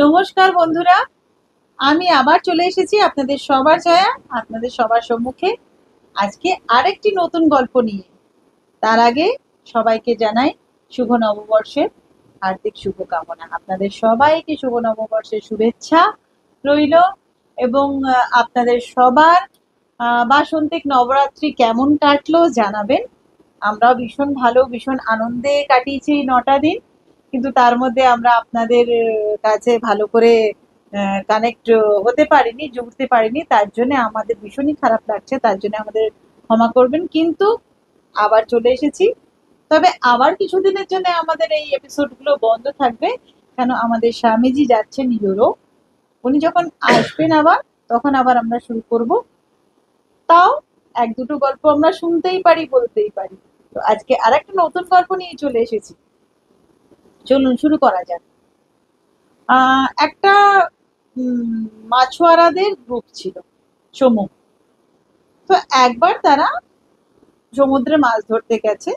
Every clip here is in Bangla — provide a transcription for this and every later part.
নমস্কার বন্ধুরা, আমি আবার চলে এসেছি আপনাদের সবার জয়া, আপনাদের সবার সম্মুখে আজকে আরেকটি নতুন গল্প নিয়ে। তার আগে সবাইকে জানাই শুভ নববর্ষের হার্দিক শুভকামনা। আপনাদের সবাইকে শুভ নববর্ষের শুভেচ্ছা রইল। এবং আপনাদের সবার বাসন্তিক নবরাত্রি কেমন কাটলো জানাবেন। আমরাও ভীষণ ভালো, ভীষণ আনন্দে কাটিয়েছি এই 9টা দিন। কিন্তু তার মধ্যে আমরা আপনাদের কাছে ভালো করে কানেক্ট হতে পারিনি, জুড়তে পারিনি। তার জন্য আমাদের ভীষণই খারাপ লাগছে, তার জন্য আমাদের ক্ষমা করবেন। কিন্তু আবার চলে এসেছি। তবে আবার কিছুদিনের জন্য আমাদের এই এপিসোডগুলো বন্ধ থাকবে, কেন আমাদের স্বামীজি যাচ্ছেন ইউরোপ। উনি যখন আসবেন আবার, তখন আবার আমরা শুরু করব। তাও এক দুটো গল্প আমরা শুনতেই পারি, বলতেই পারি। তো আজকে আরেকটা নতুন গল্প নিয়ে চলে এসেছি, চলুন শুরু করা যাক। একটা মাছুয়ারাদের গ্রুপ ছিল, সমূহ। তো একবার তারা সমুদ্রে মাছ ধরতে গেছে।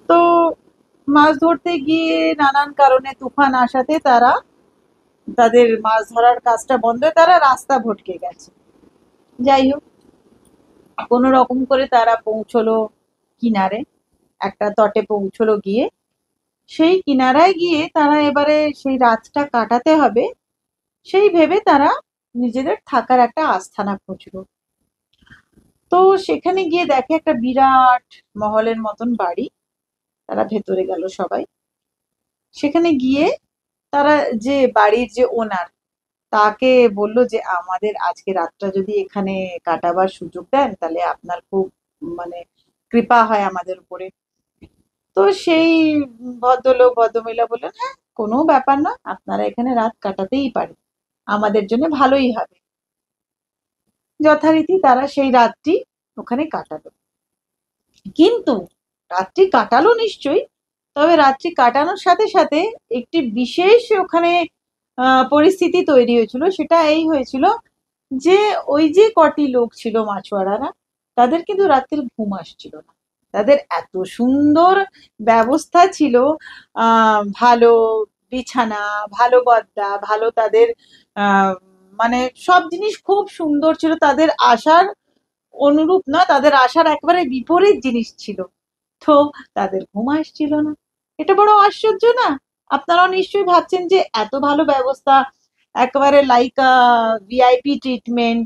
তো মাছ ধরতে গিয়ে নানান কারণে তুফান আসাতে তারা তাদের মাছ ধরার কাজটা বন্ধ হয়ে তারা রাস্তা ভটকে গেছে। যাই হোক, কোনো রকম করে তারা পৌঁছলো কিনারে, একটা তটে পৌঁছলো। গিয়ে সেই কিনারায় গিয়ে তারা এবারে সেই রাতটা কাটাতে হবে, সেই ভেবে তারা নিজেদের থাকার একটা আস্থানা খুঁজলো। তো সেখানে গিয়ে দেখে একটা বিরাট মহলের মতন বাড়ি। তারা ভেতরে গেল সবাই। সেখানে গিয়ে তারা, যে বাড়ির যে ওনার, তাকে বলল যে আমাদের আজকে রাতটা যদি এখানে কাটাবার সুযোগ দেন তাহলে আপনার খুব মানে কৃপা হয় আমাদের উপরে। তো সেই ভদ্রলোক ভদ্রমহিলা বললেন, হ্যাঁ, কোনো ব্যাপার না, আপনারা এখানে রাত কাটাতেই পারেন, আমাদের জন্য ভালোই হবে। যথারীতি তারা সেই রাতটি ওখানে কাটালো। কিন্তু রাত্রি কাটালো নিশ্চয়ই, তবে রাত্রি কাটানোর সাথে সাথে একটি বিশেষ ওখানে পরিস্থিতি তৈরি হয়েছিল। সেটা এই হয়েছিল যে ওই যে কটি লোক ছিল মাছুয়ারারা, তাদের কিন্তু রাত্রে ঘুম আসছিল না। তাদের এত সুন্দর ব্যবস্থা ছিল, ভালো বিছানা, ভালো গদ্দা, ভালো তাদের আহ মানে সব জিনিস খুব সুন্দর ছিল। তাদের আশার অনুরূপ না, তাদের আশার একেবারে বিপরীত জিনিস ছিল। তো তাদের ঘুম আসছিল না। এটা বড় আশ্চর্য না? আপনারাও নিশ্চয়ই ভাবছেন যে এত ভালো ব্যবস্থা, একেবারে লাইক ভিআইপি ট্রিটমেন্ট,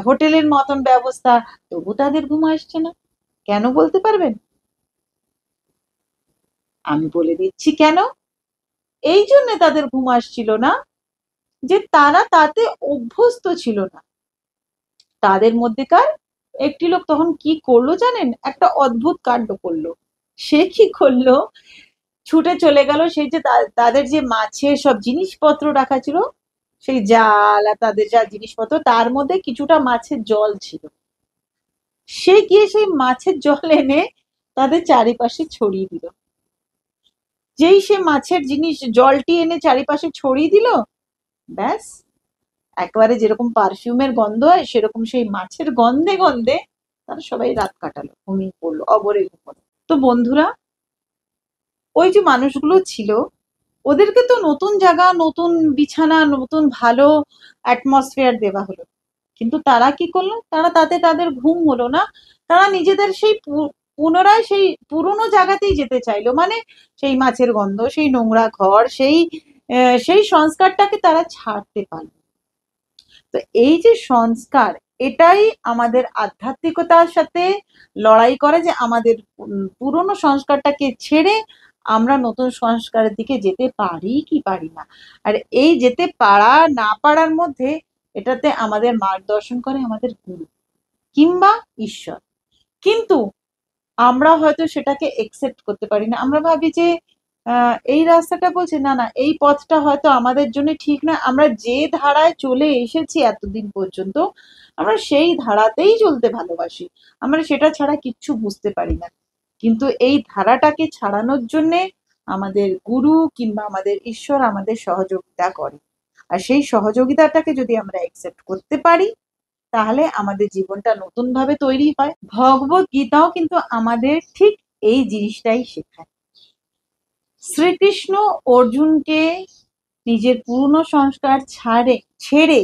হোটেলের মতন ব্যবস্থা, তবু তাদের ঘুম আসছে না। কেন বলতে পারবেন? আমি বলে দিচ্ছি কেন। এই জন্য তাদের ঘুম আসছিল না যে তারা তাতে অভ্যস্ত ছিল না। তাদের মধ্যেকার একটি লোক তখন কি করলো জানেন? একটা অদ্ভুত কাণ্ড করলো। সে কি করলো, ছুটে চলে গেল সেই যে তাদের যে মাছের সব জিনিসপত্র রাখা ছিল, সেই জাল আর তাদের যা জিনিসপত্র, তার মধ্যে কিছুটা মাছের জল ছিল। সে গিয়ে সেই মাছের জল এনে তাদের চারিপাশে ছড়িয়ে দিল। যেই সে মাছের জিনিস জলটি এনে চারিপাশে ছড়িয়ে দিল, ব্যাস, একেবারে যেরকম পারফিউমের গন্ধ হয় সেরকম সেই মাছের গন্ধে গন্ধে তারা সবাই রাত কাটালো, ঘুমিয়ে পড়লো, অবরে ঘুমোলো। তো বন্ধুরা, ওই যে মানুষগুলো ছিল, ওদেরকে তো নতুন জায়গা, নতুন বিছানা, নতুন ভালো অ্যাটমসফিয়ার দেওয়া হলো। কিন্তু তারা কি করলো? তারা তাতে তাদের ঘুম হলো না। তারা নিজেদের সেই পুনরায় সেই পুরোনো জায়গাতেই যেতে চাইলো। মানে সেই মাছের গন্ধ, সেই নোংরা ঘর, সেই সংস্কারটাকে তারা ছাড়তে পারলো। তো এই যে সংস্কার, এটাই আমাদের আধ্যাত্মিকতার সাথে লড়াই করে, যে আমাদের পুরনো সংস্কারটাকে ছেড়ে আমরা নতুন সংস্কারের দিকে যেতে পারি কি পারি না। আর এই যেতে পারা না পারার মধ্যে, এটাতে আমাদের মার্গদর্শন করে আমাদের গুরু কিংবা ঈশ্বর। কিন্তু আমরা হয়তো সেটাকে একসেপ্ট করতে পারি না। আমরা ভাবি যে এই রাস্তাটা বলছে, না না, এই পথটা হয়তো আমাদের জন্য ঠিক না। আমরা যে ধারায় চলে এসেছি এতদিন পর্যন্ত, আমরা সেই ধারাতেই চলতে ভালোবাসি। আমরা সেটা ছাড়া কিচ্ছু বুঝতে পারি না। কিন্তু এই ধারাটাকে ছাড়ানোর জন্যে আমাদের গুরু কিংবা আমাদের ঈশ্বর আমাদের সহযোগিতা করে। আর সেই সহযোগিতাটাকে যদি আমরা একসেপ্ট করতে পারি, তাহলে আমাদের জীবনটা নতুন ভাবে তৈরি হয়। ভগবত গীতাও কিন্তু আমাদের ঠিক এই জিনিসটাই শেখায়। শ্রীকৃষ্ণ অর্জুনকে নিজের পুরনো সংস্কার ছেড়ে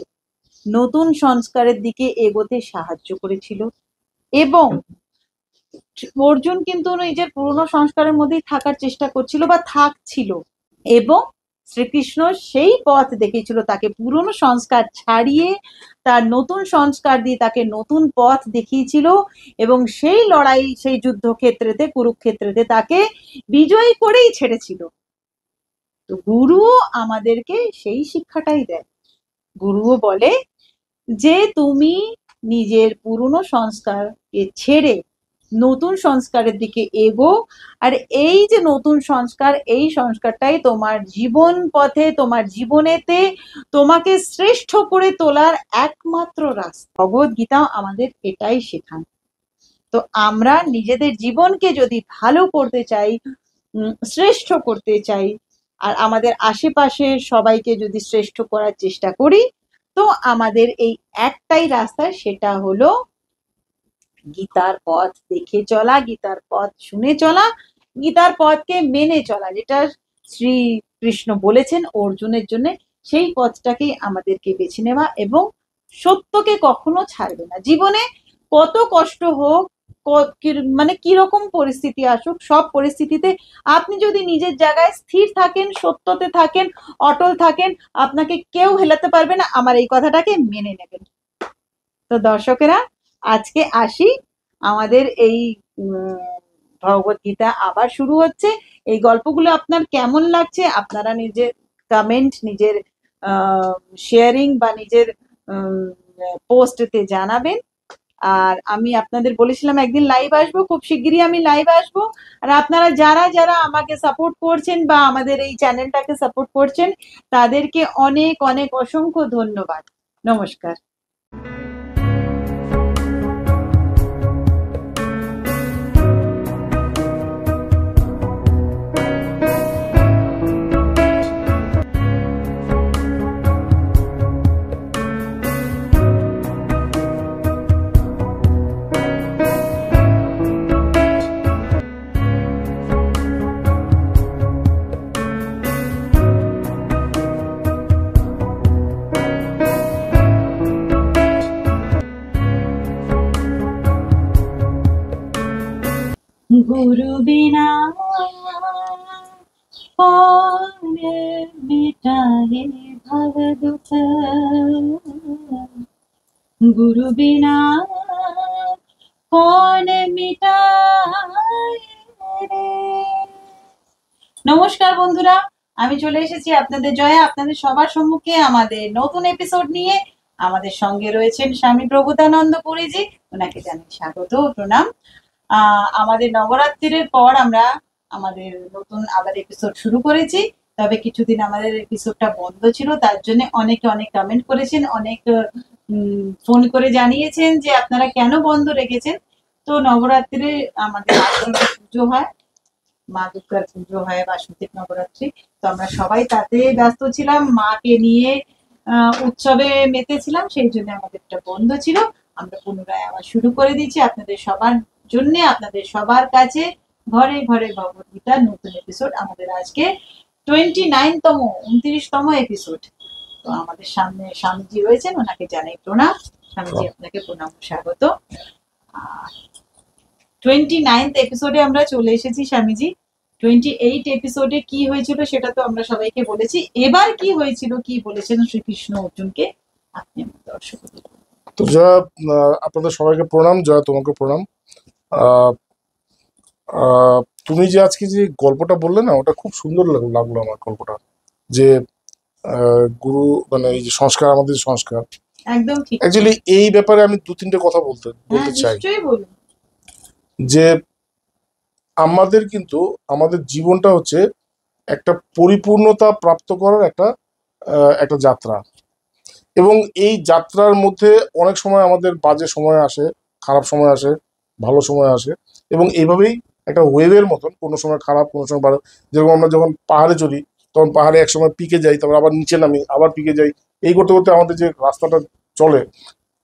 নতুন সংস্কারের দিকে এগোতে সাহায্য করেছিল। এবং অর্জুন কিন্তু নিজের পুরনো সংস্কারের মধ্যেই থাকার চেষ্টা করছিল বা থাকছিল, এবং শ্রীকৃষ্ণ সেই পথ দেখিয়েছিল তাকে, পুরনো সংস্কার ছাড়িয়ে তার নতুন সংস্কার দিয়ে তাকে নতুন পথ দেখিয়েছিল, এবং সেই লড়াই, সেই যুদ্ধক্ষেত্রেতে, কুরুক্ষেত্রেতে তাকে বিজয়ী করেই ছেড়েছিল। তো গুরুও আমাদেরকে সেই শিক্ষাটাই দেয়। গুরুও বলে যে তুমি নিজের পুরনো সংস্কারকে ছেড়ে নতুন সংস্কারের দিকে এগো, আর এই যে নতুন সংস্কার, এই সংস্কারটাই তোমার জীবন পথে, তোমার জীবনেতে তোমাকে শ্রেষ্ঠ করে তোলার একমাত্র রাস্তা। ভগবদ গীতা আমাদের এটাই শেখান। তো আমরা নিজেদের জীবনকে যদি ভালো করতে চাই, শ্রেষ্ঠ করতে চাই, আর আমাদের আশেপাশের সবাইকে যদি শ্রেষ্ঠ করার চেষ্টা করি, তো আমাদের এই একটাই রাস্তা, সেটা হলো গীতার পথ দেখে চলা, গীতার পথ শুনে চলা, গীতার পথকে মেনে চলা, যেটা শ্রীকৃষ্ণ বলেছেন অর্জুনের জন্য, সেই পথটাকেই আমাদেরকে বেছে নেওয়া, এবং সত্যকে কখনো ছাড়বে না। জীবনে কত কষ্ট হোক, মানে কিরকম পরিস্থিতি আসুক, সব পরিস্থিতিতে আপনি যদি নিজের জায়গায় স্থির থাকেন, সত্যতে থাকেন, অটল থাকেন, আপনাকে কেউ হেলাতে পারবে না, আমার এই কথাটাকে মেনে নেবেন। তো দর্শকেরা, আজকে আসি, আমাদের এই ভগবদ গীতা আবার শুরু হচ্ছে। এই গল্পগুলো আপনার কেমন লাগছে আপনারা নিজের কমেন্ট, নিজের শেয়ারিং বা নিজের পোস্টতে জানাবেন। আর আমি আপনাদের বলেছিলাম একদিন লাইভ আসবো, খুব শিগগিরই আমি লাইভ আসবো। আর আপনারা যারা যারা আমাকে সাপোর্ট করছেন বা আমাদের এই চ্যানেলটাকে সাপোর্ট করছেন, তাদেরকে অনেক অনেক অসংখ্য ধন্যবাদ। নমস্কার। गुरु बिना कौन मिटाए भव दुख, गुरु बिना कौन मिटाए रे। নমস্কার বন্ধুরা, আমি চলে এসেছি আপনাদের জয়া, আপনাদের সবার সম্মুখে আমাদের নতুন এপিসোড নিয়ে। আমাদের সঙ্গে রয়েছেন স্বামী প্রভুতানন্দ পুরীজি, ওনাকে জানাই স্বাগত ও প্রণাম। আমাদের নবরাত্রির পর আমরা আমাদের নতুন আবার এপিসোড শুরু করেছি, তবে কিছুদিন আমাদের এপিসোডটা বন্ধ ছিল, তার জন্য অনেকে অনেক কমেন্ট করেছেন, অনেক ফোন করে জানিয়েছেন যে আপনারা কেন বন্ধ রেখেছেন। তো নবরাত্রিরে আমাদের পুজো হয়, মা দুর্গার পুজো হয়, বাসন্তী নবরাত্রি, তো আমরা সবাই তাতে ব্যস্ত ছিলাম, মাকে নিয়ে উৎসবে মেতেছিলাম, সেই জন্য আমাদের এটা বন্ধ ছিল। আমরা পুনরায় আবার শুরু করে দিচ্ছি আপনাদের সবার জন্য, আপনাদের সবার কাছে, ঘরে ঘরে ভগবদ গীতার নতুন এপিসোড। আমাদের আজকে 29তম 29তম এপিসোড। তো আমাদের সামনে স্বামীজি রয়েছেন, ওনাকে জানাই প্রণাম। স্বামীজি আপনাকে প্রণাম, স্বাগত। 29th এপিসোডে আমরা চলে এসেছি স্বামীজি। 28 এপিসোডে কি হয়েছিল সেটা তো আমরা সবাইকে বলেছি, এবার কি হয়েছিল, কি বলেছেন শ্রীকৃষ্ণ অর্জুনকে, আপনি দর্শকদের। তো জয়া, আপনাদের সবাইকে প্রণাম। জয়া, তোমাকে প্রণাম। তুমি যে আজকে যে গল্পটা বললে না, ওটা খুব সুন্দর লাগলো আমার গল্পটা, যে গুরু মানে এই যে সংস্কার, আমাদের সংস্কার, একদম ঠিক। অ্যাকচুয়ালি এই ব্যাপারে আমি দু তিনটে কথা বলতে চাই। যে আমাদের কিন্তু আমাদের জীবনটা হচ্ছে একটা পরিপূর্ণতা প্রাপ্ত করার একটা যাত্রা, এবং এই যাত্রার মধ্যে অনেক সময় আমাদের বাজে সময় আসে, খারাপ সময় আসে, ভালো সময় আসে, এবং এইভাবেই একটা ওয়েভের মতন, কোনো সময় খারাপ, কোনো সময় ভালো। যেরকম আমরা যখন পাহাড়ে চড়ি, তখন পাহাড়ে এক সময় পিকে যাই, তারপর আবার নিচে নামি, আবার পিকে যাই, এই করতে করতে আমাদের যে রাস্তাটা চলে,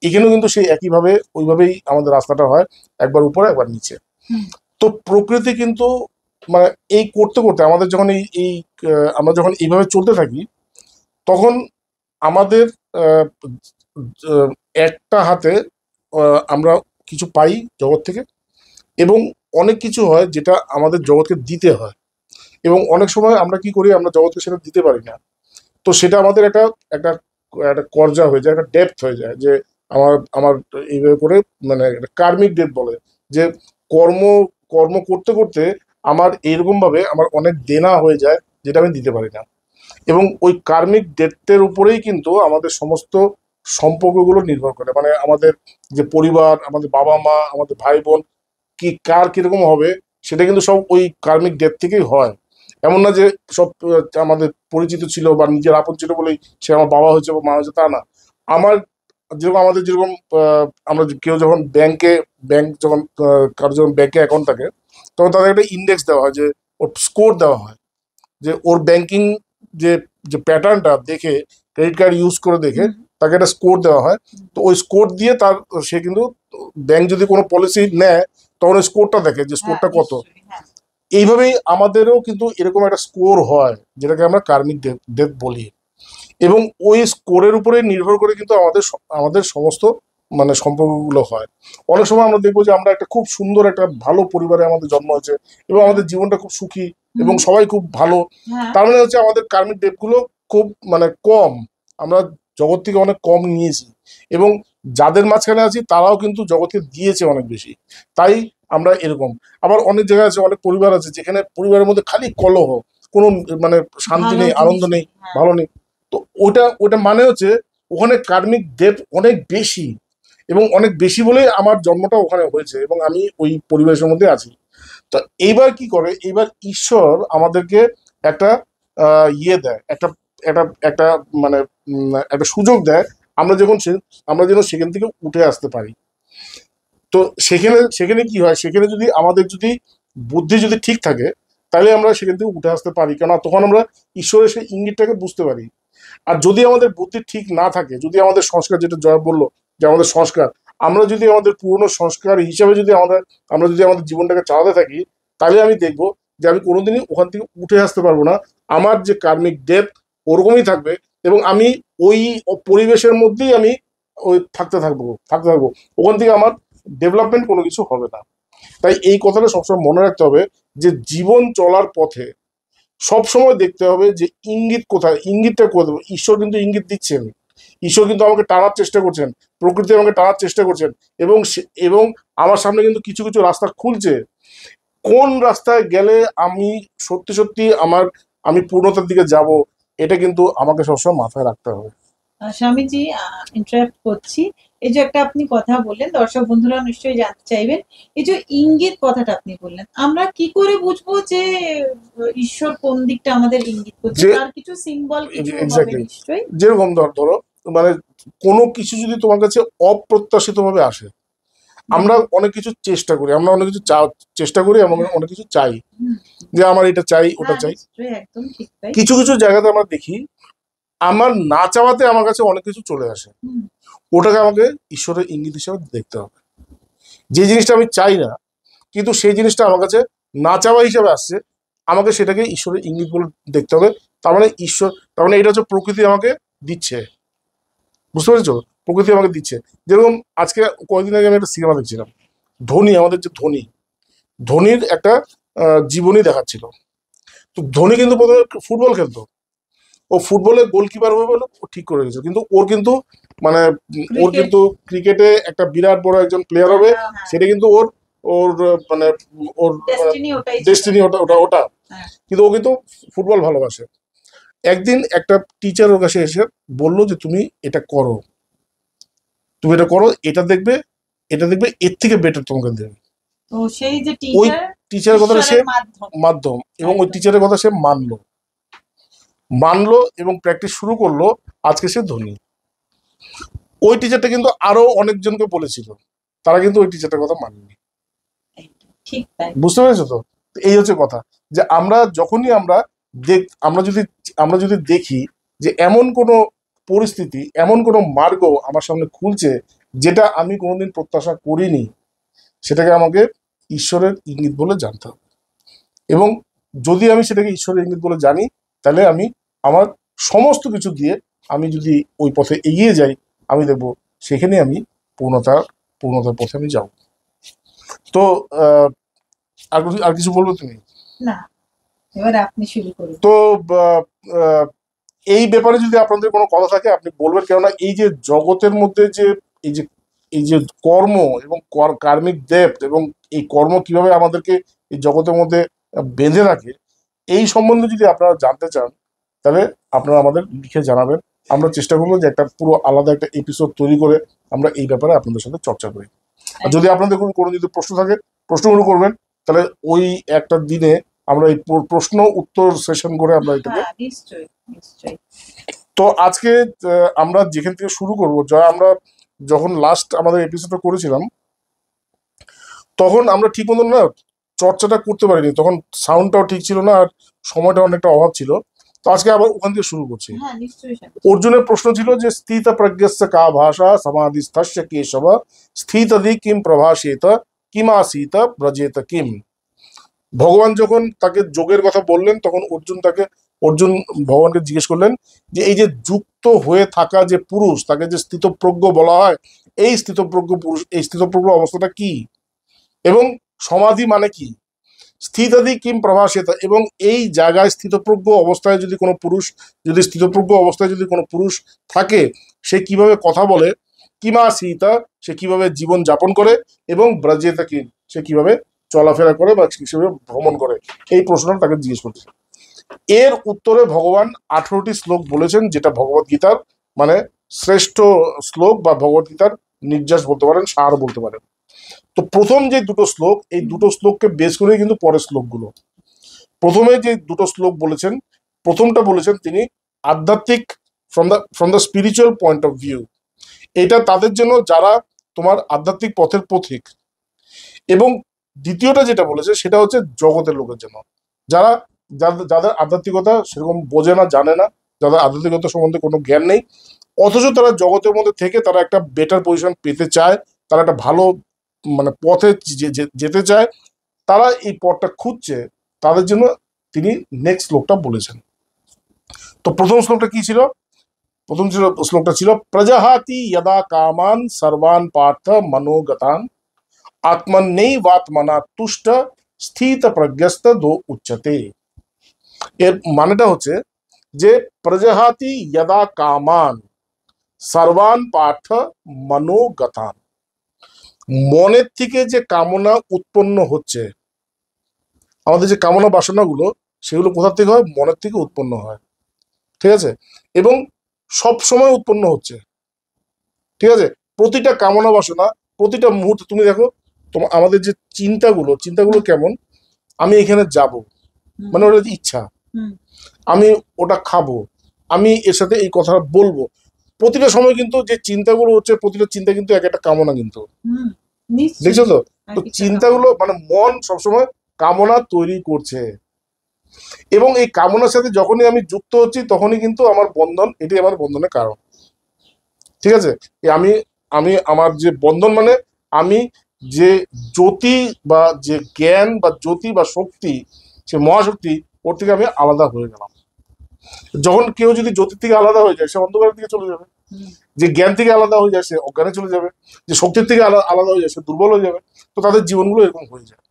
এখানেও কিন্তু সেই একইভাবে ওইভাবেই আমাদের রাস্তাটা হয়, একবার উপরে একবার নিচে। তো প্রকৃতি কিন্তু মানে এই করতে করতে আমাদের যখন আমরা যখন এইভাবে চলতে থাকি, তখন আমাদের আহ, আহ, একটা হাতে আমরা কিছু পাই জগৎ থেকে, এবং অনেক কিছু হয় যেটা আমাদের জগৎকে দিতে হয়, এবং অনেক সময় আমরা কি করি, আমরা জগৎকে সেটা দিতে পারি না। তো সেটা আমাদের একটা একটা একটা কর্জা হয়ে যায়, একটা ডেপথ হয়ে যায়, যে আমার আমার এইভাবে করে, মানে কার্মিক ডেপ বলে, যে কর্ম কর্ম করতে করতে আমার এইরকম ভাবে আমার অনেক দেনা হয়ে যায় যেটা আমি দিতে পারি না। এবং ওই কার্মিক ডেপ্থের উপরেই কিন্তু আমাদের সমস্ত সম্পর্কগুলো নির্ভর করে, মানে আমাদের যে পরিবার, আমাদের বাবা মা, আমাদের ভাই বোন, কি কার কিরকম হবে, সেটা কিন্তু সব ওই কার্মিক ডেপ থেকেই হয়। এমন না যে সব আমাদের পরিচিত ছিল বা নিজের আপন ছিল বলেই সে আমার বাবা হয়েছে বা মা হয়েছে, তা না। আমার যেরকম আমাদের যেরকম আমরা কেউ যখন ব্যাংক যখন কারো যখন ব্যাংকে অ্যাকাউন্ট থাকে, তখন তাদের একটা ইন্ডেক্স দেওয়া হয়, যে ওর স্কোর দেওয়া হয়, যে ওর ব্যাংকিং যে যে প্যাটার্নটা দেখে, ক্রেডিট কার্ড ইউজ করে দেখে তাকে একটা স্কোর দেওয়া হয়। তো ওই স্কোর দিয়ে তার, সে কিন্তু ব্যাংক যদি কোনো পলিসি নেয় তখন ওই স্কোরটা দেখে যে স্কোরটা কত। এইভাবেই আমাদেরও কিন্তু এরকম একটা স্কোর হয়, যেটাকে আমরা কার্মিক ডেপ বলি। এবং ওই স্কোরের উপরে নির্ভর করে কিন্তু আমাদের সমস্ত মানে সম্পর্কগুলো হয়। অনেক সময় আমরা দেখবো যে আমরা একটা খুব সুন্দর একটা ভালো পরিবারে আমাদের জন্ম হয়েছে, এবং আমাদের জীবনটা খুব সুখী, এবং সবাই খুব ভালো। তার মানে হচ্ছে আমাদের কার্মিক ডেপগুলো খুব মানে কম, আমরা জগৎ থেকে অনেক কম নিয়েছি, এবং যাদের মাঝখানে আছি তারাও কিন্তু জগৎকে দিয়েছে অনেক বেশি। তাই আমরা এরকম। আবার অনেক জায়গায় আছে, অনেক পরিবার আছে যেখানে পরিবারের মধ্যে খালি কলহ, কোনো মানে শান্তি নেই, আনন্দ নেই, ভালো নেই। তো ওটা ওটা মানে হচ্ছে ওখানে কার্মিক ডেপ অনেক বেশি, এবং অনেক বেশি বলেই আমার জন্মটা ওখানে হয়েছে, এবং আমি ওই পরিবেশের মধ্যে আছি। তো এইবার কি করে, এইবার ঈশ্বর আমাদেরকে একটা ইয়ে দেয়, একটা একটা একটা মানে একটা সুযোগ দেয়, আমরা যখন আমরা যেন সেখান থেকে উঠে আসতে পারি। তো সেখানে সেখানে কি হয়, সেখানে যদি আমাদের যদি বুদ্ধি যদি ঠিক থাকে, তাহলে আমরা সেখান থেকে উঠে আসতে পারি, কেননা তখন আমরা ঈশ্বরের সেই ইঙ্গিতটাকে বুঝতে পারি। আর যদি আমাদের বুদ্ধি ঠিক না থাকে, যদি আমাদের সংস্কার, যেটা জয় বললো যে আমাদের সংস্কার, আমরা যদি আমাদের পুরনো সংস্কার হিসাবে যদি আমরা যদি আমাদের জীবনটাকে চালাতে থাকি, তাহলে আমি দেখবো যে আমি কোনোদিনই ওখান থেকে উঠে আসতে পারবো না। আমার যে কার্মিক ডেপথ ওরকমই থাকবে, এবং আমি ওই পরিবেশের মধ্যেই আমি ওই থাকতে থাকবো। ওখান থেকে আমার ডেভেলপমেন্ট কোনো কিছু হবে না। তাই এই কথাটা সবসময় মনে রাখতে হবে, যে জীবন চলার পথে সব সময় দেখতে হবে যে ইঙ্গিত কোথায়, ইঙ্গিতটা কোথায়। ঈশ্বর কিন্তু ইঙ্গিত দিচ্ছেন, ঈশ্বর কিন্তু আমাকে টানার চেষ্টা করছেন, প্রকৃতি আমাকে টানার চেষ্টা করছেন, এবং আমার সামনে কিন্তু কিছু কিছু রাস্তা খুলছে। কোন রাস্তায় গেলে আমি সত্যি সত্যি আমি পূর্ণতার দিকে যাব, এটা কিন্তু আমাকে সবসময় মাথায় রাখতে হবে। স্বামীজি, ইন্টারাপ্ট করছি। এই যে একটা আপনি কথা বললেন, দর্শক বন্ধুরা নিশ্চয়ই জানতে চাইবেন, এই যে ইঙ্গিত কথাটা আপনি বললেন, আমরা কি করে বুঝবো যে ঈশ্বর কোন দিকটা আমাদের ইঙ্গিত করছে? তার কিছু সিম্বল কিছু হবে নিশ্চয়ই। যেরকম ধরো, মানে কোনো কিছু যদি তোমার কাছে অপ্রত্যাশিত ভাবে আসে, আমরা অনেক কিছু চেষ্টা করি, আমরা অনেক কিছু চেষ্টা করি, এবং অনেক কিছু চাই, যে আমার এটা চাই, ওটা চাই। একদম ঠিক তাই। কিছু কিছু জায়গাতে আমরা দেখি আমার না চাওয়াতে আমার কাছে অনেক কিছু চলে আসে, ওটাকে আমাকে ঈশ্বরের ইঙ্গিত হিসেবে দেখতে হবে। যে জিনিসটা আমি চাই না, কিন্তু সেই জিনিসটা আমার কাছে না চাওয়া হিসেবে আসছে, আমাকে সেটাকে ঈশ্বরের ইঙ্গিত বলে দেখতে হবে। তার মানে এটা হচ্ছে প্রকৃতি আমাকে দিচ্ছে, বুঝতে পেরেছো? প্রকৃতি আমাকে দিচ্ছে। যেরকম আজকে কয়েকদিন আগে আমি একটা সিনেমা দেখছিলাম, আমাদের যে ধোনির একটা জীবনী দেখাচ্ছিল। তো ধোনি কিন্তু প্রথমে ফুটবল খেলতো, ও ফুটবলে গোলকিপার হবে বলে ও ঠিক করে গেছে, কিন্তু মানে ওর কিন্তু ক্রিকেটে একটা বিরাট বড় একজন প্লেয়ার হবে, সেটা কিন্তু ওর ওর মানে ওর ডেস্টিনি, ওটা ওটা ওটা কিন্তু ও কিন্তু ফুটবল ভালোবাসে। একদিন একটা টিচার ওর কাছে এসে বললো যে তুমি এটা করো, এটা দেখবে এর থেকে বেটার তোমাকে দেবে। ওই টিচারের কথাটা সে মাধ্যম, এবং ওই টিচারের কথা সে মানলো এবং প্র্যাকটিস শুরু করলো। আজকে সে ধোনি। ওই টিচারটা কিন্তু আরো অনেকজনকে বলেছিল, তারা কিন্তু ওই টিচারটার কথা মানেনি। বুঝতে পেরেছো তো? এই হচ্ছে কথা, যে আমরা যখনই আমরা যদি দেখি যে এমন কোনো পরিস্থিতি, এমন কোনো মার্গ আমার সামনে খুলছে যেটা আমি কোনোদিন প্রত্যাশা করিনি, সেটাকে আমাকে ঈশ্বরের ইঙ্গিত বলে জানতে হবে। এবং যদি আমি সেটাকে ঈশ্বরের ইঙ্গিত বলে জানি, তাহলে আমি আমার সমস্ত কিছু দিয়ে আমি যদি ওই পথে এগিয়ে যাই, আমি দেখবো সেখানে আমি পূর্ণতার পথে আমি যাব। তো আর কিছু বলবো তুমি? না, এবার আপনি শুরু করুন। তো এই ব্যাপারে যদি আপনাদের কোনো কথা থাকে আপনি বলবেন, কেননা এই যে জগতের মধ্যে যে এই যে এই যে কর্ম এবং কার্মিক ডেপ্থ এবং এই কর্ম কিভাবে আমাদেরকে এই জগতের মধ্যে বেঁধে রাখে, এই সম্বন্ধে যদি আপনারা জানতে চান তাহলে আপনারা আমাদের লিখে জানাবেন। আমরা চেষ্টা করবো যে একটা পুরো আলাদা একটা এপিসোড তৈরি করে আমরা এই ব্যাপারে আপনাদের সাথে চর্চা করি। আর যদি আপনাদের কোনো যদি প্রশ্ন থাকে প্রশ্নগুলো করবেন, তাহলে ওই একটা দিনে আমরা এই প্রশ্ন উত্তর সেশন করে আমরা এটাকে। তো আজকে আমরা যেখান থেকে শুরু করবো, আমরা যখন লাস্ট আমাদের এপিসোডটা করেছিলাম তখন আমরা ঠিক মতন না চর্চাটা করতে পারিনি, তখন সাউন্ডটাও ঠিক ছিল না আর সময়টা অনেকটা অভাব ছিল। তো আজকে আবার ওখান থেকে শুরু করছি। অর্জুনের প্রশ্ন ছিল যে স্থিত প্রজ্ঞস্য কা ভাষা সমাধিস্থস্য কেশব স্থিতধি কিম প্রভাসেত কিমাসীত ব্রজেত কিম। ভগবান যখন তাকে যোগের কথা বললেন তখন অর্জুন ভগবানকে জিজ্ঞেস করলেন যে এই যে যুক্ত হয়ে থাকা যে পুরুষ, তাকে যে স্থিতপ্রজ্ঞ বলা হয়, এই স্থিতপ্রজ্ঞ পুরুষ, এই স্থিতপ্রজ্ঞ অবস্থাটা কি এবং সমাধি মানে কি, স্থিতাদি কিম প্রভাসেতা, এবং এই জায়গায় স্থিতপ্রজ্ঞ অবস্থায় যদি কোনো পুরুষ থাকে সে কিভাবে কথা বলে, কিমা সীতা সে কিভাবে জীবন যাপন করে, এবং ব্রজেতা কিম সে কিভাবে চলাফেরা করে বা কিভাবে ভ্রমণ করে, এই প্রশ্নটা তাকে জিজ্ঞেস করছে। এর উত্তরে ভগবান 18টি শ্লোক বলেছেন, যেটা ভগবত গীতার মানে শ্রেষ্ঠ শ্লোক বা ভগবত গীতার নির্যাস বলতে পারেন, সার বলতে পারেন। তো প্রথম যে দুটো শ্লোক, এই দুটো শ্লোককে বেস করে কিন্তু পরের শ্লোকগুলো। প্রথমে যে দুটো শ্লোক বলেছেন, প্রথমটা বলেছেন তিনি আধ্যাত্মিক from the spiritual point of view, এটা তাদের জন্য যারা তোমার আধ্যাত্মিক পথের পথিক। এবং দ্বিতীয়টা যেটা বলেছে সেটা হচ্ছে জগতের লোকের জন্য, যাদের আধ্যাত্মিকতা সেরকম বোঝে না, জানে না, যাদের আধ্যাত্মিকতা সম্বন্ধে কোনো জ্ঞান নেই, অথচ তারা জগতের মধ্যে থেকে তারা একটা বেটার পজিশন পেতে চায়, তারা একটা ভালো মানে পথে যেতে চায়, তারা এই পথটা খুঁজছে, তাদের জন্য তিনি নেক্সট শ্লোকটা বলেছেন। তো প্রথম শ্লোকটা কি ছিল? শ্লোকটা ছিল প্রজাহাতি যদা কামান সর্বান পার্থ মনোগতান আত্মন্যৈবাত্মনা তুষ্ট স্থিত প্রজ্ঞস্ত দো উচ্চতে। এর মানেটা হচ্ছে যে প্রজাহাতি যদা কামান সর্বান পার্থ মনোগতান, মনের থেকে যে কামনা উৎপন্ন হচ্ছে, আমাদের যে কামনা বাসনাগুলো সেগুলো কোথা থেকে হয়? মনের থেকে উৎপন্ন হয়, ঠিক আছে, এবং সব সময় উৎপন্ন হচ্ছে, ঠিক আছে। প্রতিটা কামনা বাসনা প্রতিটা মুহূর্তে তুমি দেখো আমাদের যে চিন্তাগুলো কেমন, আমি এখানে যাব, মানে ওটা ইচ্ছা, আমি ওটা খাবো, আমি এর সাথে এই কথাটা বলবো, প্রতিটা সময় কিন্তু যে চিন্তাগুলো হচ্ছে প্রতিটা চিন্তা কিন্তু এক একটা কামনা, কিন্তু দেখছো তো। তো চিন্তাগুলো মানে মন সবসময় কামনা তৈরি করছে, এবং এই কামনার সাথে যখনই আমি যুক্ত হচ্ছি তখনই কিন্তু আমার বন্ধন, এটাই আমার বন্ধনের কারণ, ঠিক আছে। আমি আমার যে বন্ধন মানে আমি যে জ্যোতি বা যে জ্ঞান বা জ্যোতি বা শক্তি, সে মহাশক্তি, ওর থেকে আমি আলাদা হয়ে গেলাম। যখন কেউ যদি জ্যোতির থেকে আলাদা হয়ে যায় সে অন্ধকারের দিকে চলে যাবে, যে জ্ঞান থেকে আলাদা হয়ে যায় সে অজ্ঞানে চলে যাবে, যে শক্তির থেকে আলাদা হয়ে যায় সে দুর্বল হয়ে যাবে। তো তাদের জীবনগুলো এরকম হয়ে যায়।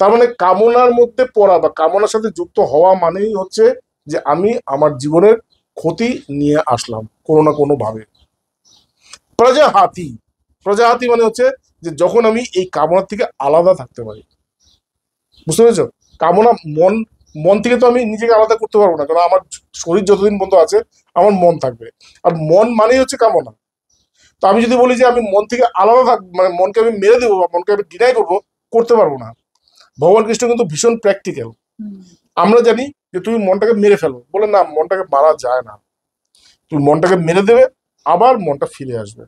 তার মানে কামনার মধ্যে পড়া বা কামনার সাথে যুক্ত হওয়া মানেই হচ্ছে যে আমি আমার জীবনের ক্ষতি নিয়ে আসলাম কোনো না কোনো ভাবে। প্রজাহাতি মানে হচ্ছে যে যখন আমি এই কামনার থেকে আলাদা থাকতে পারি, বুঝতে পেরেছো? কামনা মন থেকে তো আমি নিজেকে আলাদা করতে পারবো না, কারণ আমার শরীর যতদিন পর্যন্ত আছে আমার মন থাকবে, আর মন মানেই হচ্ছে কামনা। তো আমি যদি বলি যে আমি মন থেকে আলাদা মানে মনকে আমি মেরে দেবো বা মনকে আমি ডিনাই করবো, করতে পারবো না। ভগবান কৃষ্ণ কিন্তু ভীষণ প্র্যাকটিক্যাল। আমরা জানি যে তুমি মনটাকে মেরে ফেলো, বলে না, মনটাকে মারা যায় না, তুমি মনটাকে মেরে দেবে আবার মনটা ফিরে আসবে।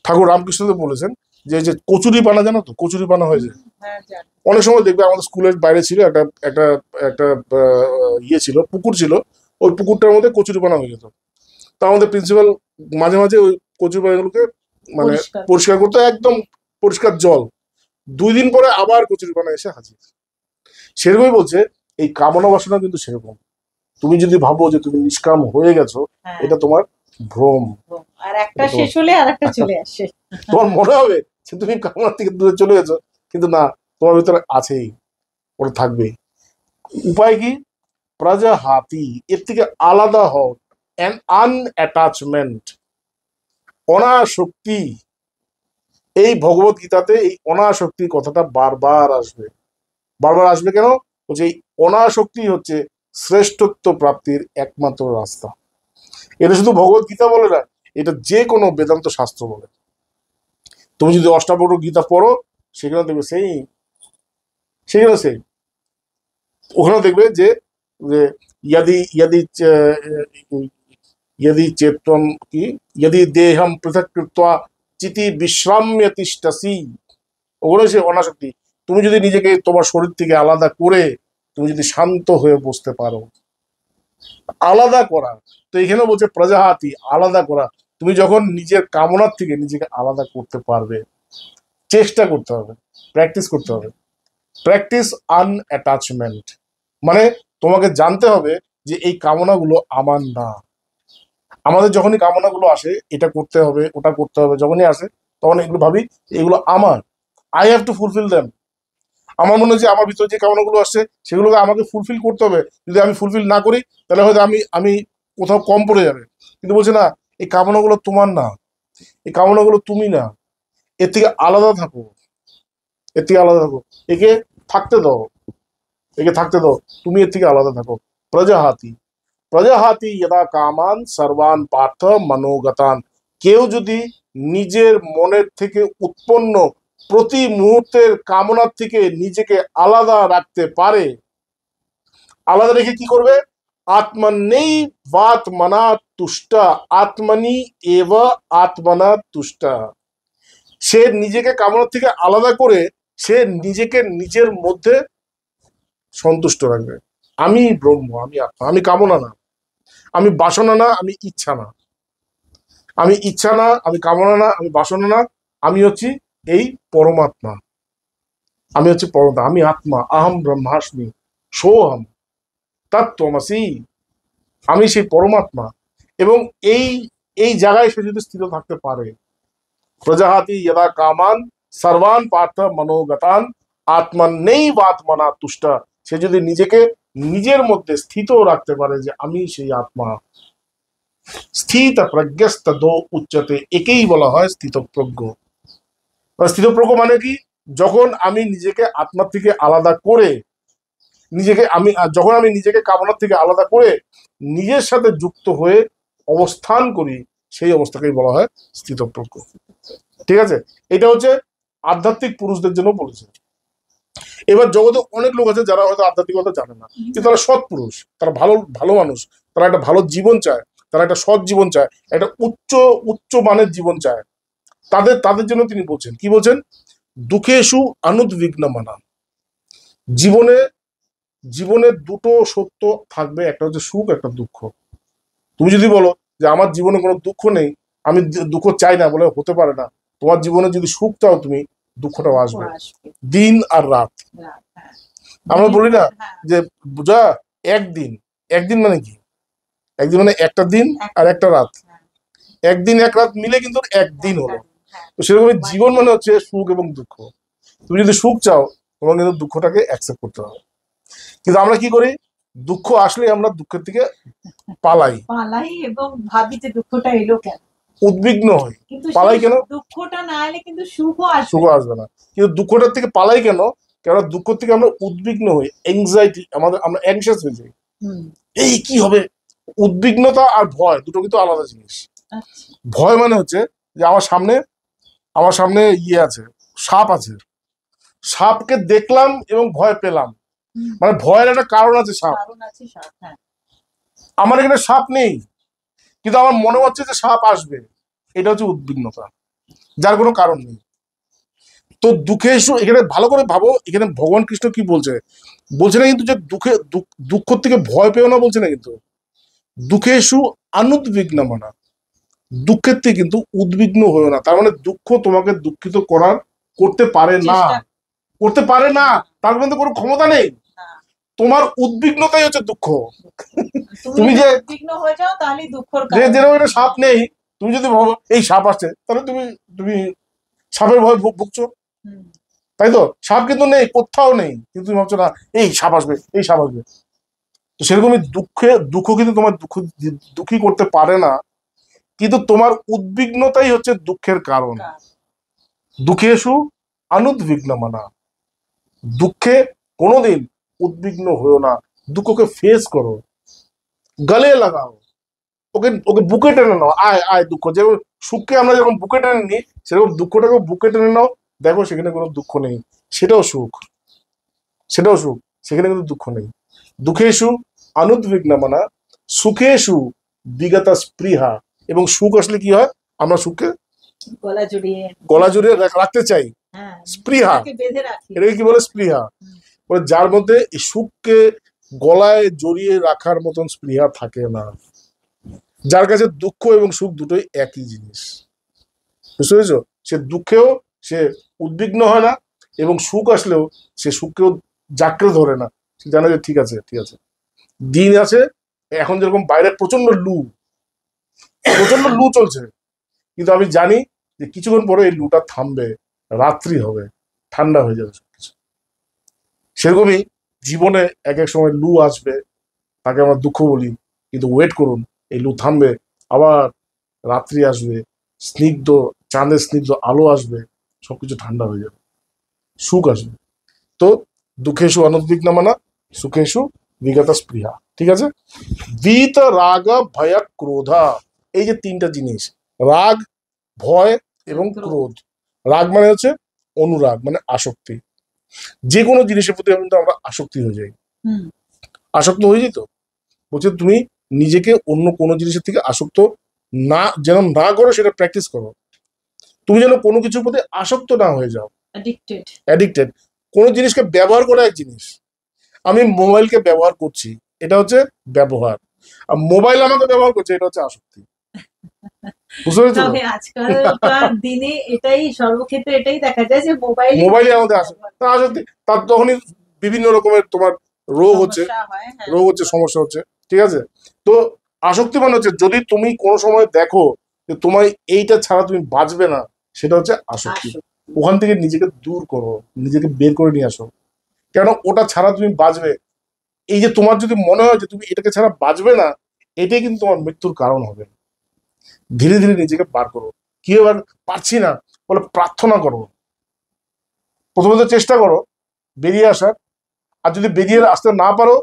ঠাকুর রামকৃষ্ণদেব বলেছেন যে যে কচুরি পানা, জানো তো কচুরি পানা হয়ে যায়, অনেক সময় দেখবে আমাদের স্কুলের বাইরে ছিল একটা একটা একটা ইয়ে ছিল, পুকুর ছিল, ওই পুকুরটার মধ্যে কচুরি পানা হয়ে যেত। তা আমাদের প্রিন্সিপাল মাঝে মাঝে ওই কচুরি পানাগুলোকে মানে পরিষ্কার করতো, একদম পরিষ্কার জল, 2 দিন পরে আবার কচুরি পানা এসে হাজির। সেরকমই বলছে এই কামনা বাসনা কিন্তু সেরকম, তুমি যদি ভাবো যে তুমি নিষ্কাম হয়ে গেছো, এটা তোমার ভ্রম। আর একটা শেষ হলে আর একটা চলে আসে। তোমার মনে হবে যে তুমি কামনা থেকে দূরে চলে গেছো, কিন্তু না, তোমার ভিতরে আছেই, ওটা থাকবেই। উপায় কি? প্রজাহাতি, এর থেকে আলাদা হও, অ্যান আনঅ্যাটাচমেন্ট, অনাসক্তি। এই ভগবত গীতাতে এই অনাসক্তি কথাটা বারবার আসবে। বারবার আসবে কেন? বলছে এই অনাসক্তি হচ্ছে শ্রেষ্ঠত্ব প্রাপ্তির একমাত্র রাস্তা। এটা শুধু ভগবত গীতা বলে না, এটা যে কোনো বেদান্ত শাস্ত্র বলে। তুমি যদি অষ্টাবক্র গীতা পড়ো, সেখানে দেখবে সেখানে সেই ওখানে দেখবে যে यदि यदि यदि चेतन की यदि देहम पृथक कृत्वा চিতি বিশ্রাম্য তিষ্ঠসি, ওগুলো সে অনাসক্তি। তুমি যদি নিজেকে তোমার শরীর থেকে আলাদা করে তুমি যদি শান্ত হয়ে বসতে পারো, আলাদা করা। তো এখানে বলছে প্রজাহাতি, আলাদা করা। তুমি যখন নিজের কামনার থেকে নিজেকে আলাদা করতে পারবে, চেষ্টা করতে হবে, প্র্যাকটিস করতে হবে। প্র্যাকটিস আনঅ্যাটাচমেন্ট, মানে তোমাকে জানতে হবে যে এই কামনাগুলো আমার না। আমাদের যখনই কামনাগুলো আসে, এটা করতে হবে ওটা করতে হবে, যখনই আসে তখন এগুলো ভাবি এগুলো আমার, I have to fulfil them. আমার মনে হয় যে আমার ভিতরে যে কামনাগুলো আসছে সেগুলোকে আমাকে ফুলফিল করতে হবে। যদি আমি ফুলফিল না করি তাহলে হয়তো আমি আমি কোথাও কম পড়ে যাবে। কিন্তু বলছে না, এই কামনাগুলো তোমার না, এই কামনাগুলো তুমি না, এর থেকে আলাদা থাকো, এর থেকে আলাদা থাকো, একে থাকতে দাও, একে থাকতে দাও, তুমি এর থেকে আলাদা থাকো। প্রজাহাতি, প্রজাহাতি যদা কামান সর্বান পার্থ মনোগতান। কেউ যদি নিজের মনের থেকে উৎপন্ন প্রতি মুহূর্তের কামনার থেকে নিজেকে আলাদা রাখতে পারে, আলাদা রেখে কি করবে? আত্মনেই বাত মনা তুষ্টা, আত্মনি এব আত্মনা তুষ্টা। সে নিজেকে কামনার থেকে আলাদা করে সে নিজেকে নিজের মধ্যে সন্তুষ্ট রাখবে। আমি ব্রহ্ম, আমি আত্মা, আমি কামনা না, আমি বাসনা না, আমি ইচ্ছা না, আমি ইচ্ছা না, আমি কামনা না, আমি বাসনা না, আমি হচ্ছি এই পরমাত্মা, আমি হচ্ছে পরমাত্মা, আমি আত্মা, আহম ব্রহ্মাস্মি সোহম তত্ত্বমসি, আমি সেই পরমাত্মা। এবং এই এই জায়গায় সে যদি স্থির থাকতে পারে, প্রজাহাতি যদা কামান সর্বান পার্থ মনোগতান আত্মনেই আত্মনা তুষ্টা। সে যদি নিজেকে নিজের মধ্যে স্থিত রাখতে পারে যে আমি সেই আত্মা, স্থিত প্রজ্ঞস্ত দো উচ্চতে, একেই বলা হয় স্থিতপ্রজ্ঞ। স্থিতপ্রজ্ঞ মানে কি? যখন আমি নিজেকে আত্মার থেকে আলাদা করে নিজেকে যখন আমি নিজেকে কামনার থেকে আলাদা করে নিজের সাথে যুক্ত হয়ে অবস্থান করি, সেই অবস্থাকেই বলা হয় স্থিতপ্রজ্ঞ। ঠিক আছে, এটা হচ্ছে আধ্যাত্মিক পুরুষদের জন্য বলেছে। এবার জগতে অনেক লোক আছে যারা হয়তো আধ্যাত্মিকতা জানে না, কিন্তু তারা সৎ পুরুষ, তারা ভালো ভালো মানুষ, তারা একটা ভালো জীবন চায়, তারা একটা সৎ জীবন চায়, একটা উচ্চ উচ্চ মানের জীবন চায়। তাদের তাদের জন্য তিনি বলছেন, কি বলছেন? দুঃখেষু অনুদ্বিগ্ন মানা। জীবনে জীবনে দুটো সত্য থাকবে, একটা হচ্ছে সুখ, একটা দুঃখ। তুমি যদি বলো যে আমার জীবনে কোনো দুঃখ নেই, আমি দুঃখ চাই না, বলে হতে পারে না। তোমার জীবনে যদি সুখ চাও তুমি, দুঃখটাও আসবে। দিন আর রাত, আমরা বলি না যে বুঝা একদিন, একদিন মানে কি? একদিন মানে একটা দিন আর একটা রাত, একদিন এক রাত মিলে কিন্তু একদিন হলো। তো সেরকমই জীবন মানে হচ্ছে সুখ এবং দুঃখ। তুমি যদি সুখ চাও, তোমাকে কিন্তু দুঃখটাকে অ্যাকসেপ্ট করতে হবে। কিন্তু আমরা কি করি? দুঃখ আসলে আমরা দুঃখের থেকে পালাই এবং ভাবি যে দুঃখটা এলো কেন, উদ্বিগ্ন হই, পালাই কেন? দুঃখটা না এলে কিন্তু সুখও আসবে না। কিন্তু দুঃখটার থেকে পালাই কেন? কেননা দুঃখ থেকে আমরা উদ্বিগ্ন হই, এংজাইটি, আমরা অ্যাংশাস হয়ে যাই। এই কি হবে? উদ্বিগ্নতা আর ভয় দুটো কিন্তু আলাদা জিনিস। ভয় মানে হচ্ছে যে আমার সামনে ইয়ে আছে, সাপ আছে, সাপকে দেখলাম এবং ভয় পেলাম, মানে ভয়ের একটা কারণ আছে, সাপ। আমার এখানে সাপ নেই, কিন্তু আমার মনে হচ্ছে যে সাপ আসবে, এটা হচ্ছে উদ্বিগ্নতা, যার কোনো কারণ নেই। তো দুঃখে এখানে ভালো করে ভাবো, এখানে ভগবান কৃষ্ণ কি বলছে? বলছে না কিন্তু যে দুঃখ থেকে ভয় পেও না, বলছে না কিন্তু। দুঃখেষু অনুদ্বিগ্ন মানা, দুঃখের থেকে কিন্তু উদ্বিগ্ন হয়েও না। তার মানে দুঃখ তোমাকে দুঃখিত করতে পারে না, করতে পারে না, তার মধ্যে কোনো ক্ষমতা নেই। তোমার উদ্বিগ্নতাই হচ্ছে দুঃখ। তুমি যে উদ্বিগ্ন হয়ে যাও তাহলে দুঃখের কারণ। যেরকম একটা সাপ নেই, তুমি যদি ভাবো এই সাপ আসছে, তাহলে তুমি তুমি সাপের ভয় ভুগছো, তাই তো? সাপ কিন্তু নেই, কোথাও নেই, কিন্তু তুমি ভাবছো না এই সাপ আসবে, এই সাপ আসবে। তো সেরকমই দুঃখ কিন্তু তোমার দুঃখী করতে পারে না, কিন্তু তোমার উদ্বিগ্নতাই হচ্ছে দুঃখের কারণ। দুঃখেষু অনুদ্বিগ্নমানা, দুঃখে কোনোদিন উদ্বিগ্ন হয়েও না, দুঃখকে ফেস করো, গলে লাগাও, ওকে ওকে বুকে টেনে নাও, আয় আয় দুঃখ। যেরকম সুখকে আমরা যখন বুকে টেনে নিই, সেরকম দুঃখটাকে বুকে টেনে নাও, দেখো সেখানে কোনো দুঃখ নেই, সেটাও সুখ, সেটাও সুখ, সেখানে কিন্তু দুঃখ নেই। দুঃখেষু অনুদ্বিগ্নমানা, সুখেষু বিগত স্পৃহা। এবং সুখ আসলে কি হয়, আমরা সুখকে গলা জড়িয়ে রাখতে চাই, স্পৃহা, এটাকে কি বলে, স্পৃহা। বলে যার মধ্যে এই সুখকে গলায় জড়িয়ে রাখার মতন স্পৃহা থাকে না, যার কাছে দুঃখ এবং সুখ দুটোই একই জিনিস। বুঝতে পেরেছো? সে দুঃখেও সে উদ্বিগ্ন হয় না, এবং সুখ আসলেও সে সুখকেও জাঁকড়ে ধরে না, সে জানে যে ঠিক আছে ঠিক আছে, দিন আছে। এখন যেরকম বাইরে প্রচন্ড লু চলছে, কিন্তু আমি জানি যে কিছুক্ষণ পরে এই লুটা থামবে, রাত্রি হবে, ঠান্ডা হয়ে যাবে সবকিছু। সেরকমই জীবনে এক এক সময় লু আসবে, তাকে আমরা দুঃখ বলি, কিন্তু ওয়েট করুন, এই লু থামবে, আবার রাত্রি আসবে, স্নিগ্ধ চাঁদের স্নিগ্ধ আলো আসবে, সবকিছু ঠান্ডা হয়ে যাবে, সুখ আসবে। তো দুঃখেষু অনুদ্বিগ্নমানা, সুখেষু বিগত স্পৃহা। ঠিক আছে? বীত রাগ ভয় ক্রোধা, এই যে তিনটা জিনিস, রাগ, ভয় এবং ক্রোধ। রাগ মানে হচ্ছে অনুরাগ, মানে আসক্তি। যে কোনো জিনিসের প্রতি কিন্তু আমরা আসক্তি হয়ে যাই, আসক্ত হয়ে যেত। বলছে তুমি নিজেকে অন্য কোনো জিনিসের থেকে আসক্ত না যেন না করো, সেটা প্র্যাকটিস করো। তুমি যেন কোনো কিছুর প্রতি আসক্ত না হয়ে যাও, অ্যাডিক্টেড। কোনো জিনিসকে ব্যবহার করা এক জিনিস, আমি মোবাইলকে ব্যবহার করছি, এটা হচ্ছে ব্যবহার, আর মোবাইল আমাকে ব্যবহার করছে, এটা হচ্ছে আসক্তি। বুঝতে পেরেছো? আজকালকার দিনে এটাই সর্বক্ষেত্রে এটাই দেখা যায় যে মোবাইলে আমাদের আসক্তি, তার তখনই বিভিন্ন রকমের তোমার রোগ হচ্ছে, সমস্যা হচ্ছে। ঠিক আছে? তো আসক্তি মানে হচ্ছে যদি তুমি কোনো সময় দেখো যে তোমার এইটা ছাড়া তুমি বাঁচবে না, সেটা হচ্ছে আসক্তি। ওখান থেকে নিজেকে দূর করো, নিজেকে বের করে নিয়ে আসো, কেন ওটা ছাড়া তুমি বাঁচবে। এই যে তোমার যদি মনে হয় যে তুমি এটাকে ছাড়া বাঁচবে না, এটাই কিন্তু তোমার মৃত্যুর কারণ হবে। ধীরে ধীরে নিজেকে বার করো। কি এবার পারছি না বলে প্রার্থনা করো, প্রথমত চেষ্টা করো বেরিয়ে আসার, আর যদি বেরিয়ে আসতে না পারো,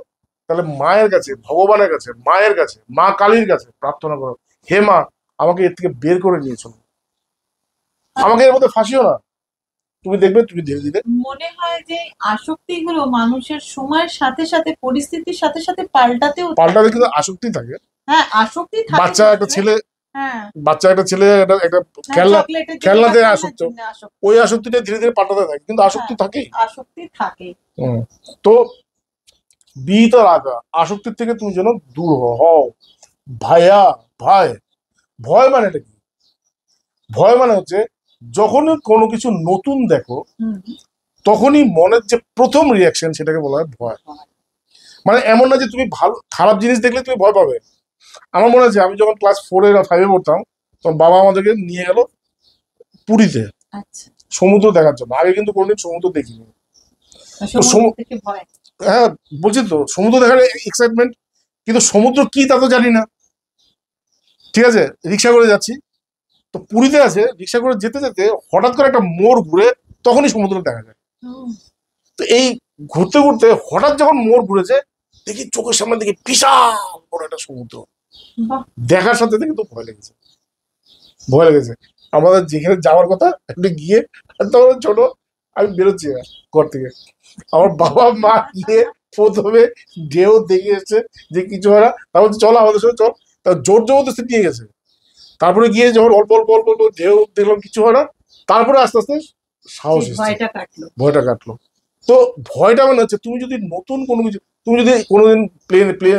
তাহলে মায়ের কাছে, ভগবানের কাছে, মায়ের কাছে, মা কালীর কাছে প্রার্থনা করো, হে মা, আমাকে এর থেকে বের করে নিয়ে চলো, আমাকে এর মধ্যে ফাঁসিও না। তুমি দেখবে তুমি ধীরে ধীরে। মনে হয় যে আসক্তি গুলো মানুষের সময়ের সাথে সাথে, পরিস্থিতির সাথে সাথে পাল্টাতে কিন্তু আসক্তি থাকে। হ্যাঁ, আসক্তি থাকে। বাচ্চা একটা ছেলে একটা খেলনাতে আসক্ত, ওই আসক্তিটা ধীরে ধীরে পাল্টাতে থাকে, কিন্তু আসক্তি থাকে। তো বিহিত রাগা, আসক্তির থেকে তুমি যেন দূর হও। ভায়া, ভয়, ভয় মানে এটা কি? ভয় মানে হচ্ছে যখনই কোনো কিছু নতুন দেখো, তখনই মনের যে প্রথম রিয়াকশন, সেটাকে বলা হয় ভয়। মানে এমন না যে তুমি ভালো খারাপ জিনিস দেখলে তুমি ভয় পাবে। আমার মনে আছে আমি যখন ক্লাস 4 বা 5 পড়তাম, তখন বাবা আমাদেরকে নিয়ে গেল পুরীতে সমুদ্র দেখার জন্য। আগে কিন্তু কোনোদিন সমুদ্র দেখিনি। হ্যাঁ বলছি তো, সমুদ্র দেখার এক্সাইটমেন্ট, কিন্তু সমুদ্র কি তা তো জানি না। ঠিক আছে, রিক্সা করে যাচ্ছি, তো পুরীতে আছে, রিক্সা করে যেতে যেতে হঠাৎ করে একটা মোড় ঘুরে, তখনই সমুদ্র দেখা যায়। তো এই ঘুরতে ঘুরতে হঠাৎ যখন মোড় ঘুরেছে, দেখি চোখের সামনে দেখি বিশাল বড় একটা সমুদ্র। দেখার সাথে সাথে কিন্তু ভয় লেগেছে। আমাদের যেখানে যাওয়ার কথা একটু গিয়ে, তখন ছোট, আমি বেরোচ্ছি ঘর থেকে, আমার বাবা মা গিয়ে প্রথমে ঢেউ দেখে এসছে যে কিছু হয় না, তারপর চলো আমাদের সাথে চল, তার জোর জবরদস্তি নিয়ে গেছে। তারপরে গিয়ে যখন অল্প অল্প অল্প অল্প ঢেউ দেখলাম কিছু হয় না, তারপরে আস্তে আস্তে সাহস এসছে, ভয়টা কাটলো। তো ভয়টা মানে হচ্ছে তুমি যদি নতুন কোনো কিছু, তুমি যদি কোনোদিন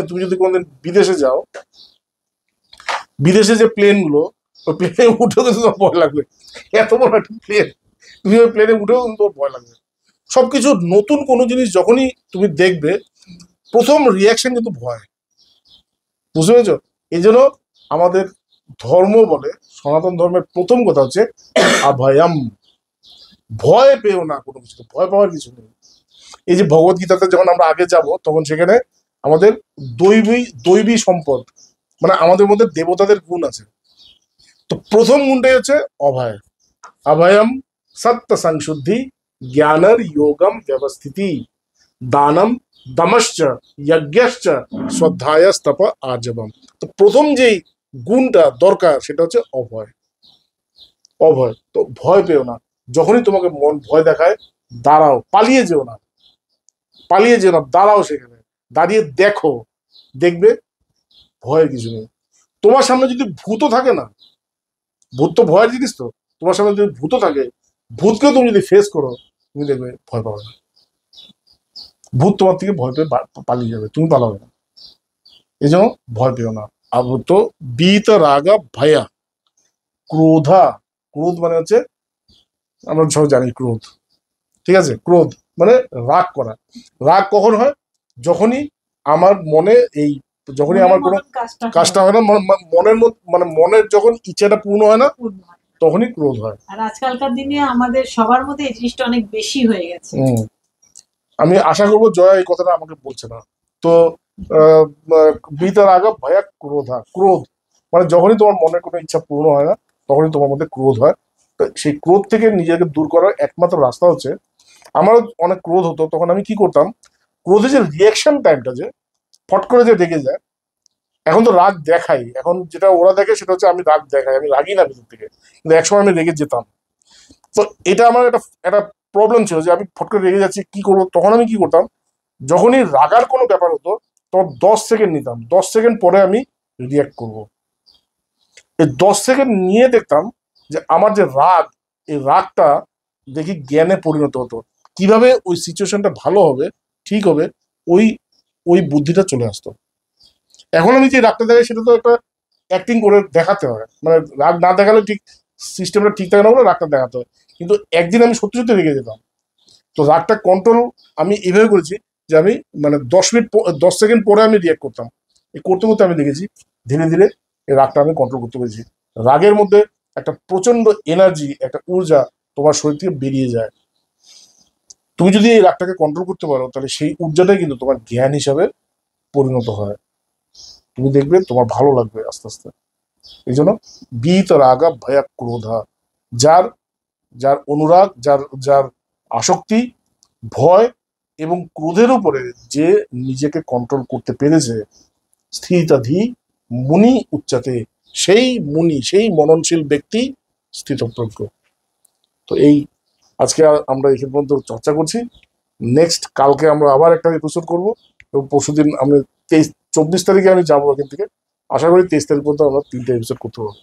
তুমি যদি কোনোদিন বিদেশে যাও, বিদেশে যে প্লেন গুলো, ওই প্লেনে উঠেও কিন্তু তোমার ভয় লাগবে। এত বড় একটা প্লেন, তুমি ওই প্লেনে উঠেও কিন্তু তোমার ভয় লাগবে। সবকিছু নতুন কোনো জিনিস যখনই তুমি দেখবে প্রথম রিয়াকশন কিন্তু ভয়, বুঝতে পেরেছো? এই জন্য আমাদের ধর্ম বলে, সনাতন ধর্মের প্রথম কথা হচ্ছে অভয়ম, ভয় পেও না কোনো কিছু, ভয় পাওয়ার কিছু নেই। এই যে ভগবত গীতাতে যখন আমরা আগে যাব তখন সেখানে আমাদের দৈবী দৈবী সম্পদ, মানে আমাদের মধ্যে দেবতাদের গুণ আছে। তো প্রথম গুণটাই হচ্ছে অভয়। অভয়ম সত্য সংশুদ্ধি জ্ঞানর যোগম ব্যবস্থিতি দানম দমশ্চ যজ্ঞশ্চ শ্রদ্ধায়স্তপ আজবম। তো প্রথম যেই গুণটা দরকার সেটা হচ্ছে অভয়। অভয়, তো ভয় পেও না। যখনই তোমাকে মন ভয় দেখায় দাঁড়াও, পালিয়ে যেও না, পালিয়ে যেও না, দাঁড়াও, সেখানে দাঁড়িয়ে দেখো, দেখবে ভয়ের কিছু নেই। তোমার সামনে যদি ভূতও থাকে না, ভূত তো ভয়ের জিনিস, তো তোমার সামনে যদি ভূতও থাকে, ভূতকেও তুমি যদি ফেস করো, তুমি দেখবে ভয় পাবে না। ভূত তোমার থেকে ভয় পেয়ে পালিয়ে যাবে, তুমি পালাবে না। এই জন্য ভয় পেও না। আবুত বীত রাগা ভয়া ক্রোধা, ক্রোধ মানে হচ্ছে, আমরা সবাই জানি ক্রোধ, ঠিক আছে? ক্রোধ মানে রাগ করা। রাগ কখন হয়? যখনই আমার মনে এই, যখনই আমার কোনো কাজটা হয় না, মনের মানে মনের যখন ইচ্ছাটা পূর্ণ হয় না, তখনই ক্রোধ হয়। আর আজকালকার দিনে আমাদের সবার মধ্যে এই জিনিসটা অনেক বেশি হয়ে গেছে। আমি আশা করবো জয়া এই কথাটা আমাকে বলছে না। তো বিতার আগা ভয়া ক্রোধা, ক্রোধ মানে যখনই তোমার মনের কোনো ইচ্ছা পূর্ণ হয় না, তখনই তোমার মধ্যে ক্রোধ হয়। তো সেই ক্রোধ থেকে নিজেকে দূর করার একমাত্র রাস্তা হচ্ছে, আমারও অনেক ক্রোধ হতো, তখন আমি কি করতাম, ক্রোধের যে রিয়াকশন টাইমটা যে ফট করে যে রেগে যায়, এখন তো রাগ দেখাই, এখন যেটা ওরা দেখে সেটা হচ্ছে আমি রাগ দেখাই, আমি রাগি না ভিতর থেকে, কিন্তু একসময় আমি রেগে যেতাম। তো এটা আমার একটা একটা প্রবলেম ছিল যে আমি ফট করে রেগে যাচ্ছি, কি করবো? তখন আমি কি করতাম, যখনই রাগার কোনো ব্যাপার হতো তখন 10 সেকেন্ড নিতাম, 10 সেকেন্ড পরে আমি রিয়াক্ট করব। এই 10 সেকেন্ড নিয়ে দেখতাম যে আমার যে রাগ, এই রাগটা দেখি জ্ঞানে পরিণত হতো, কিভাবে ওই সিচুয়েশনটা ভালো হবে, ঠিক হবে, ওই ওই বুদ্ধিটা চলে আসতো। এখন আমি যে রাগটা দেখাই সেটা তো একটা অ্যাক্টিং করে দেখাতে হয়, মানে রাগ না দেখালে ঠিক সিস্টেমটা ঠিক থাকে না বলে রাগটা দেখাতে হয়। কিন্তু একদিন আমি সত্যি সত্যি রেগে যেতাম। তো রাগটা কন্ট্রোল আমি এইভাবে করেছি যে আমি মানে 10 মিনিট 10 সেকেন্ড পরে আমি রিয়াক্ট করতাম। এই করতে করতে আমি দেখেছি ধীরে ধীরে এই রাগটা আমি কন্ট্রোল করতে পেরেছি। রাগের মধ্যে একটা প্রচন্ড এনার্জি, একটা ঊর্জা তোমার শরীর থেকে বেরিয়ে যায়। তুমি যদি এই রাগটাকে কন্ট্রোল করতে পারো, তাহলে সেই ঊর্জাটাই কিন্তু তোমার জ্ঞান হিসাবে পরিণত হয়। তুমি দেখবে তোমার ভালো লাগবে আস্তে আস্তে। এই জন্য বীত রাগা ভয়া ক্রোধা, যার যার অনুরাগ, যার যার আসক্তি, ভয় এবং ক্রোধের উপরে যে নিজেকে কন্ট্রোল করতে পেরেছে, স্থিতাধি মুনি উচ্চাতে, সেই মুনি, সেই মননশীল ব্যক্তি স্থিতপ্রজ্ঞ। তো এই আজকে আমরা এখান পর্যন্ত চর্চা করছি। নেক্সট কালকে আমরা আবার একটা এপিসোড করব, এবং পরশুদিন আমি 24 তারিখে আমি যাবো এখান থেকে। আশা করি 23 তারিখ পর্যন্ত আমরা 3টে এপিসোড করতে পারবো।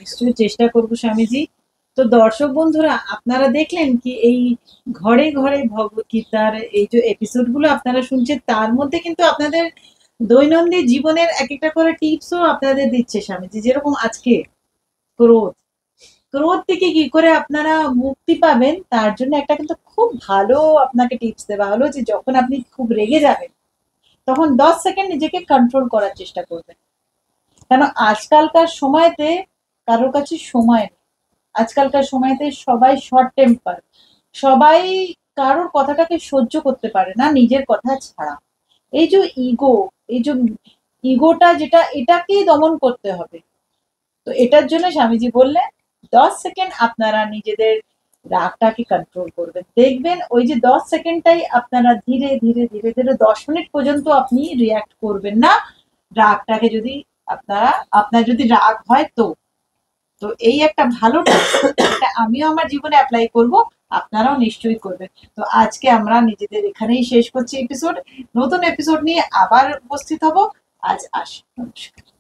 নিশ্চয়ই চেষ্টা করবো স্বামীজি। তো দর্শক বন্ধুরা, আপনারা দেখলেন কি এই ঘরে ঘরে ভগবত গীতার এই যে এপিসোড গুলো আপনারা শুনছেন, তার মধ্যে কিন্তু আপনাদের দৈনন্দিন জীবনের এক একটা করে টিপসও আপনাদের দিচ্ছে স্বামীজি। যেরকম আজকে ক্রোধ, ক্রোধ থেকে কি করে আপনারা মুক্তি পাবেন তার জন্য একটা কিন্তু খুব ভালো আপনাকে টিপস দেওয়া হলো, যে যখন আপনি খুব রেগে যাবেন তখন 10 সেকেন্ড নিজেকে কন্ট্রোল করার চেষ্টা করবেন। কেন আজকালকার সময়তে কারোর কাছে সময় নেই। আজকালকার সময়তে সবাই শর্ট টেম্পার, সবাই কারোর কথাটাকে সহ্য করতে পারে না নিজের কথা ছাড়া। এই যে ইগো, এই যে ইগোটা যেটা, এটাকেই দমন করতে হবে। তো এটার জন্য স্বামীজি বললেন 10 সেকেন্ড আপনারা নিজেদের রাগটাকে কন্ট্রোল করবেন। দেখবেন ওই যে 10 সেকেন্ডটাই আপনারা ধীরে ধীরে ধীরে ধীরে 10 মিনিট পর্যন্ত আপনি রিয়াক্ট করবেন না রাগটাকে। যদি আপনার যদি রাগ হয় তো তো এই একটা ভালো এটা আমিও আমার জীবনে অ্যাপ্লাই করব, আপনারাও নিশ্চয়ই করবেন। তো আজকে আমরা নিজেদের এখানেই শেষ করছি এপিসোড। নতুন এপিসোড নিয়ে আবার উপস্থিত হব। আজ আসি, নমস্কার।